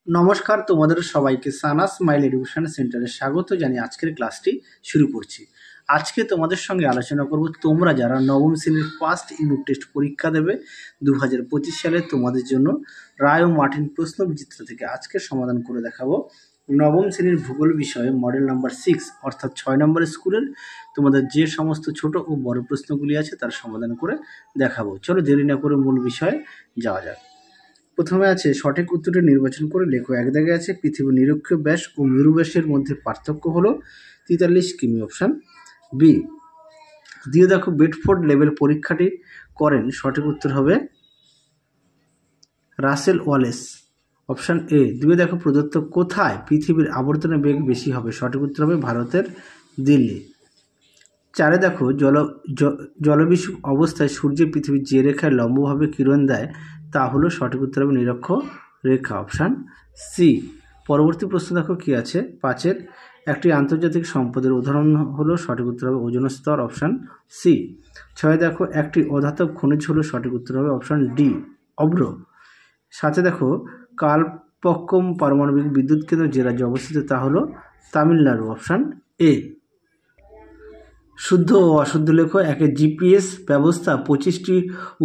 নমস্কার, তোমাদের সবাইকে সানা স্মাইল এডুকেশন সেন্টারে স্বাগত জানিয়ে আজকের ক্লাসটি শুরু করছি। আজকে তোমাদের সঙ্গে আলোচনা করব তোমরা যারা নবম শ্রেণীর ফার্স্ট ইউনিট টেস্ট পরীক্ষা দেবে 2025 সালে তোমাদের জন্য রায় ও মার্টিন প্রশ্ন বিচিত্র থেকে আজকে সমাধান করে দেখাবো নবম শ্রেণীর ভূগোল বিষয়ে মডেল নাম্বার 6 অর্থাৎ 6 নম্বর স্কুলের তোমাদের যে সমস্ত ছোট ও বড় প্রশ্নগুলি আছে তার সমাধান করে দেখাবো। চলো দেরি না করে মূল বিষয়ে যাওয়া যাক। প্রথমে আছে সঠিক উত্তরটি নির্বাচন করে লেখো। এক দাগে আছে পৃথিবীর নিরক্ষীয় ব্যাস ও মেরু ব্যাসের মধ্যে পার্থক্য হলো 43 কিমি, অপশান বি। দিয়ে দেখো বেডফোর্ড লেভেল পরীক্ষাটি করেন, সঠিক উত্তর হবে রাসেল ওয়ালেস, অপশান এ। দুয়ে দেখো প্রদত্ত কোথায় পৃথিবীর আবর্তনের বেগ বেশি হবে, সঠিক উত্তর হবে ভারতের দিল্লি। চারে দেখো জলবিষু অবস্থায় সূর্যের পৃথিবীর যে রেখায় লম্বভাবে কিরণ দেয় তা হলো, সঠিক উত্তর হবে নিরক্ষ রেখা, অপশান সি। পরবর্তী প্রশ্ন দেখো কি আছে, 5-এর একটি আন্তর্জাতিক সম্পদের উদাহরণ হলো, সঠিক উত্তর হবে ওজোন স্তর, অপশান সি। 6 দেখো একটি অধাতব খনিজ হলো, সঠিক উত্তর হবে অপশান ডি অভ্র। 7 দেখো কালপক্কম পারমাণবিক বিদ্যুৎ কেন্দ্র যে রাজ্যে অবস্থিত তা হলো তামিলনাড়ু, অপশান এ। শুদ্ধ ও অশুদ্ধ লেখো। একে জিপিএস ব্যবস্থা 25টি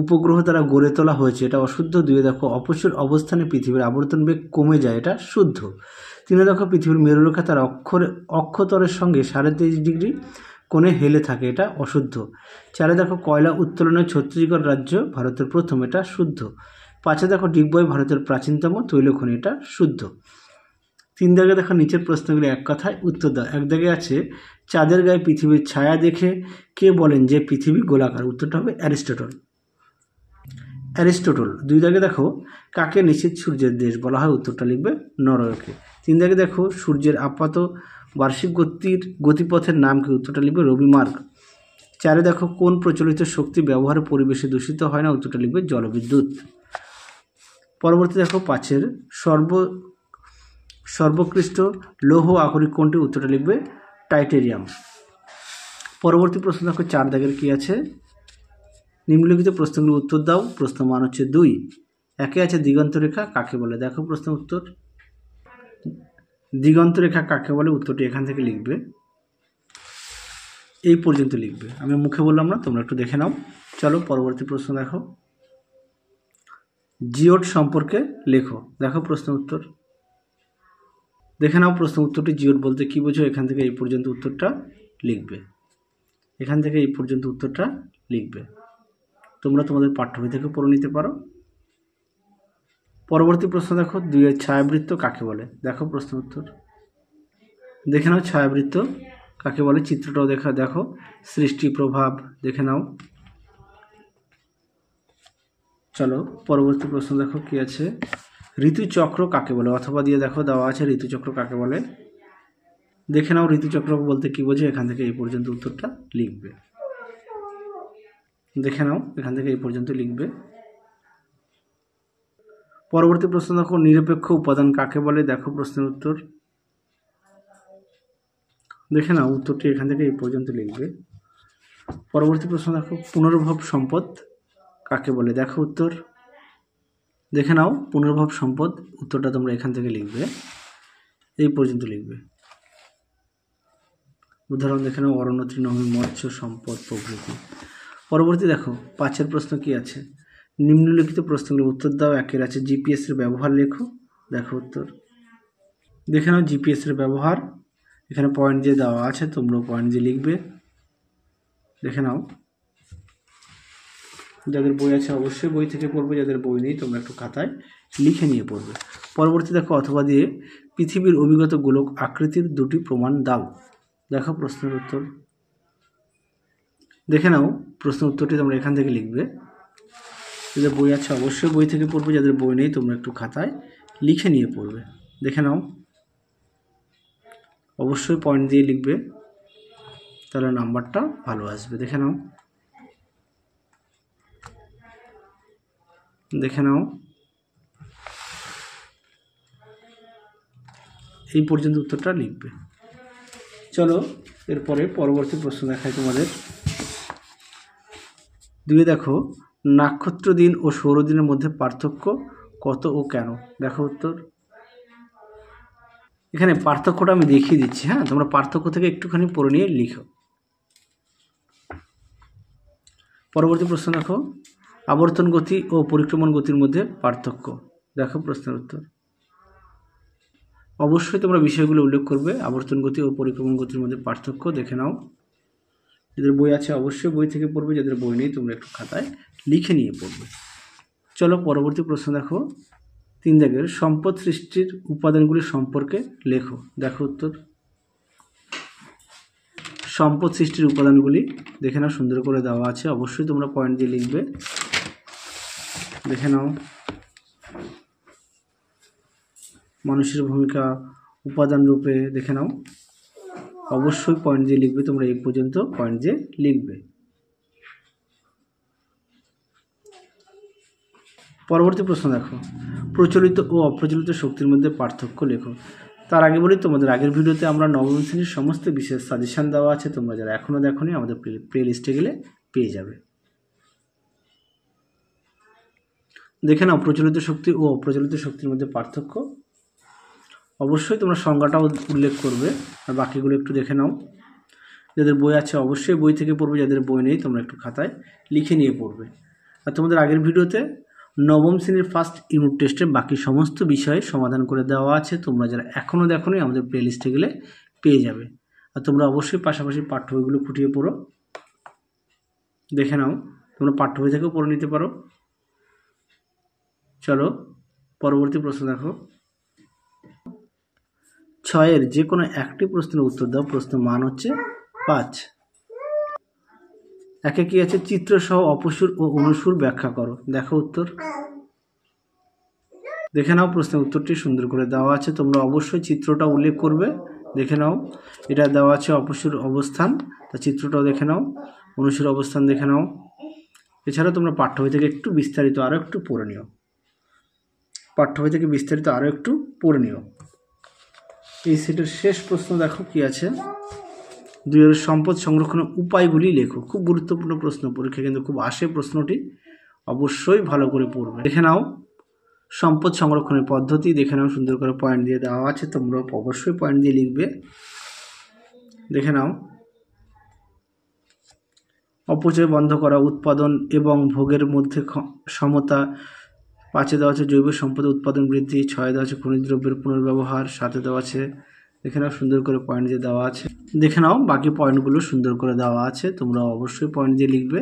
উপগ্রহ দ্বারা গড়ে তোলা হয়েছে, এটা অশুদ্ধ। 2 দেখো অপসূর অবস্থানে পৃথিবীর আবর্তন বেগ কমে যায়, এটা শুদ্ধ। 3 দেখো পৃথিবীর মেরুরেখা তার অক্ষতলের সঙ্গে 23.5 ডিগ্রি কোণে হেলে থাকে, এটা অশুদ্ধ। 4 দেখো কয়লা উত্তোলনে ছত্তিশগড় রাজ্য ভারতের প্রথম, এটা শুদ্ধ। 5 দেখো ডিগবয় ভারতের প্রাচীনতম তৈলখনি, এটা শুদ্ধ। 3 দাগে দেখো নিচের প্রশ্নগুলি এক কথায় উত্তর দাও। এক দাগে আছে চাঁদের গায়ে পৃথিবীর ছায়া দেখে কে বলেন যে পৃথিবী গোলাকার, উত্তরটা হবে অ্যারিস্টটল। 2 দাগে দেখো কাকে নিশ্চিত সূর্যের দেশ বলা হয়, উত্তরটা লিখবে নরওয়েকে। 3 দাগে দেখো সূর্যের আপাত বার্ষিক গতিপথের নাম কি, উত্তরটা লিখবে রবি মার্গ। 4 দেখো কোন প্রচলিত শক্তি ব্যবহারে পরিবেশে দূষিত হয় না, উত্তরটা লিখবে জলবিদ্যুৎ। পরবর্তী দেখো 5-এর সর্বোৎকৃষ্ট লৌহ আকরিক কোনটি, উত্তরটা লিখবে টাইটেরিয়াম। পরবর্তী প্রশ্ন দেখো 4 দাগের কি আছে, নিম্নলিখিত প্রশ্নগুলোর উত্তর দাও। প্রশ্ন মান হচ্ছে 2। একে আছে দিগন্ত রেখা কাকে বলে, দেখো প্রশ্ন উত্তর। দিগন্ত রেখা কাকে বলে, উত্তরটি এখান থেকে লিখবে, এই পর্যন্ত লিখবে, আমি মুখে বললাম না, তোমরা একটু দেখে নাও। চলো পরবর্তী প্রশ্ন দেখো, জিওড সম্পর্কে লেখো, দেখো প্রশ্ন উত্তর। দেখে নাও প্রশ্ন উত্তরটি, জিওড বলতে কি বোঝো, এখান থেকে এই পর্যন্ত উত্তরটা লিখবে, এখান থেকে এই পর্যন্ত উত্তরটা লিখবে। তোমরা তোমাদের পাঠ্যবই থেকে পড়ে নিতে পারো। পরবর্তী প্রশ্ন দেখো 2-এর ছায়াবৃত্ত কাকে বলে, দেখো প্রশ্ন উত্তর। দেখে নাও ছায়াবৃত্ত কাকে বলে, চিত্রটাও দেখো সৃষ্টি প্রভাব দেখে নাও। চলো পরবর্তী প্রশ্ন দেখো কি আছে, ঋতুচক্র কাকে বলে, অথবা দিয়ে দেখো দেওয়া আছে ঋতুচক্র কাকে বলে। দেখে নাও ঋতুচক্র বলতে কি বোঝে, এখান থেকে এই পর্যন্ত উত্তরটা লিখবে, দেখে নাও এখান থেকে এই পর্যন্ত লিখবে। পরবর্তী প্রশ্ন দেখো নিরপেক্ষ উপাদান কাকে বলে, দেখো প্রশ্নের উত্তর। দেখে নাও উত্তরটি এখান থেকে এই পর্যন্ত লিখবে। পরবর্তী প্রশ্ন দেখো পুনর্ভব সম্পদ কাকে বলে, দেখো উত্তর। দেখে নাও পুনর্ভব সম্পদ, উত্তরটা তোমরা এখান থেকে লিখবে, এই পর্যন্ত লিখবে। উদাহরণ দেখে নাও অরণ্য, তৃণভূমি, মৎস্য সম্পদ প্রভৃতি। পরবর্তী দেখো 5-এর প্রশ্ন কি আছে, নিম্নলিখিত প্রশ্নগুলোর উত্তর দাও। 1-এর আছে জিপিএস এর ব্যবহার লেখো, দেখো উত্তর। দেখে নাও জিপিএস এর ব্যবহার, এখানে পয়েন্ট দিয়ে দেওয়া আছে, তোমরাও পয়েন্ট দিয়ে লিখবে, দেখে নাও। যাদের বই আছে অবশ্যই বই থেকে পড়বে, যাদের বই নেই তোমরা একটু খাতায় লিখে নিয়ে পড়বে। পরবর্তী দেখো অথবা দিয়ে পৃথিবীর অভিগত গোলক আকৃতির 2টি প্রমাণ দাও, দেখো প্রশ্নের উত্তর। দেখে নাও প্রশ্ন উত্তরটি তোমরা এখান থেকে লিখবে, যাদের বই আছে অবশ্যই বই থেকে পড়বে, যাদের বই নেই তোমরা একটু খাতায় লিখে নিয়ে পড়বে, দেখে নাও। অবশ্যই পয়েন্ট দিয়ে লিখবে, তাহলে নাম্বারটা ভালো আসবে, দেখে নাও। দেখে নাও এই পর্যন্ত উত্তরটা লিখবে। চলো এরপরে পরবর্তী প্রশ্ন দেখাই তোমাদের। 2 দেখো নক্ষত্র দিন ও সৌরদিনের মধ্যে পার্থক্য কত ও কেন, দেখো উত্তর। এখানে পার্থক্যটা আমি দেখিয়ে দিচ্ছি। হ্যাঁ, তোমরা পার্থক্য থেকে একটুখানি পড়ে নিয়ে লিখো। পরবর্তী প্রশ্ন দেখো, আবর্তন গতি ও পরিক্রমণ গতির মধ্যে পার্থক্য। দেখো প্রশ্নের উত্তর। অবশ্যই তোমরা বিষয়গুলো উল্লেখ করবে। আবর্তন গতি ও পরিক্রমণ গতির মধ্যে পার্থক্য দেখে নাও। যাদের বই আছে অবশ্যই বই থেকে পড়বে, যাদের বই নেই তোমরা একটু খাতায় লিখে নিয়ে পড়বে। চলো পরবর্তী প্রশ্ন দেখো, 3 দাগের সম্পদ সৃষ্টির উপাদানগুলি সম্পর্কে লেখো। দেখো উত্তর। সম্পদ সৃষ্টির উপাদানগুলি দেখে নাও, সুন্দর করে দেওয়া আছে, অবশ্যই তোমরা পয়েন্ট দিয়ে লিখবে। দেখে নাও, মানুষের ভূমিকা উপাদান রূপে দেখে নাও, অবশ্যই পয়েন্ট দিয়ে লিখবে। তোমরা এই পর্যন্ত পয়েন্ট দিয়ে লিখবে। পরবর্তী প্রশ্ন দেখো, প্রচলিত ও অপ্রচলিত শক্তির মধ্যে পার্থক্য লেখো। তার আগে বলি, তোমাদের আগের ভিডিওতে আমরা নবম শ্রেণীর সমস্ত বিষয়ের সাজেশান দেওয়া আছে, তোমরা যারা এখনও দেখোনি আমাদের প্লে লিস্টে গেলে পেয়ে যাবে। দেখে নাও প্রচলিত শক্তি ও অপ্রচলিত শক্তির মধ্যে পার্থক্য। অবশ্যই তোমরা সংজ্ঞাটাও উল্লেখ করবে, আর বাকিগুলো একটু দেখে নাও। যাদের বই আছে অবশ্যই বই থেকে পড়বে, যাদের বই নেই তোমরা একটু খাতায় লিখে নিয়ে পড়বে। আর তোমাদের আগের ভিডিওতে নবম শ্রেণীর ফার্স্ট ইউনিট টেস্টের বাকি সমস্ত বিষয়ে সমাধান করে দেওয়া আছে, তোমরা যারা এখনও দেখোনি আমাদের প্লে লিস্টে গেলে পেয়ে যাবে। আর তোমরা অবশ্যই পাশাপাশি পাঠ্য বইগুলো খুঁটিয়ে পড়ো। দেখে নাও, তোমরা পাঠ্য বই থেকেও পড়ে নিতে পারো। চলো পরবর্তী প্রশ্ন দেখো, 6-এর যে কোনো একটি প্রশ্নের উত্তর দাও। প্রশ্নের মান হচ্ছে 5। একে কি আছে, চিত্রসহ অপসুর ও অনুসুর ব্যাখ্যা করো। দেখো উত্তর। দেখে নাও প্রশ্নের উত্তরটি সুন্দর করে দেওয়া আছে, তোমরা অবশ্যই চিত্রটা উল্লেখ করবে। দেখে নাও, এটা দেওয়া আছে অপসুর অবস্থান, তা চিত্রটাও দেখে নাও, অনুসুর অবস্থান দেখে নাও। এছাড়া তোমরা পাঠ্য বই থেকে একটু বিস্তারিত আরও একটু পড়ে নিও। পাঠ্য বই থেকে বিস্তারিত আরও একটু পড়ে নিও। এই সেটের শেষ প্রশ্ন দেখো কি আছে, 2-এর সম্পদ সংরক্ষণের উপায়গুলি লেখো। খুব গুরুত্বপূর্ণ প্রশ্ন, পরীক্ষা কিন্তু খুব আসে প্রশ্নটি, অবশ্যই ভালো করে পড়বে। দেখে নাও সম্পদ সংরক্ষণের পদ্ধতি, দেখে নাও সুন্দর করে পয়েন্ট দিয়ে দেওয়া আছে, তোমরা অবশ্যই পয়েন্ট দিয়ে লিখবে। দেখে নাও, অপচয় বন্ধ করা, উৎপাদন এবং ভোগের মধ্যে সমতা। 5-এ দেওয়া আছে জৈব সম্পদের উৎপাদন বৃদ্ধি। 6-এ দেওয়া আছে খনিজ দ্রব্যের পুনর্ব্যবহার। 7-এ দেওয়া আছে, দেখে নাও সুন্দর করে পয়েন্ট দিয়ে দেওয়া আছে। দেখে নাও বাকি পয়েন্টগুলো সুন্দর করে দেওয়া আছে, তোমরা অবশ্যই পয়েন্ট দিয়ে লিখবে,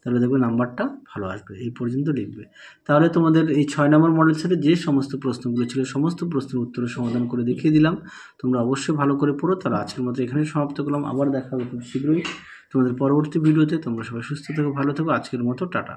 তাহলে দেখবে নাম্বারটা ভালো আসবে। এই পর্যন্ত লিখবে, তাহলে তোমাদের এই 6 নম্বর মডেল সেটে যে সমস্ত প্রশ্নগুলো ছিল সমস্ত প্রশ্নের উত্তরের সমাধান করে দেখিয়ে দিলাম। তোমরা অবশ্যই ভালো করে পড়ো। তাহলে আজকের মতো এখানেই সমাপ্ত করলাম, আবার দেখা হবে খুব শীঘ্রই তোমাদের পরবর্তী ভিডিওতে। তোমরা সবাই সুস্থ থেকো, ভালো থেকো। আজকের মতো টাটা।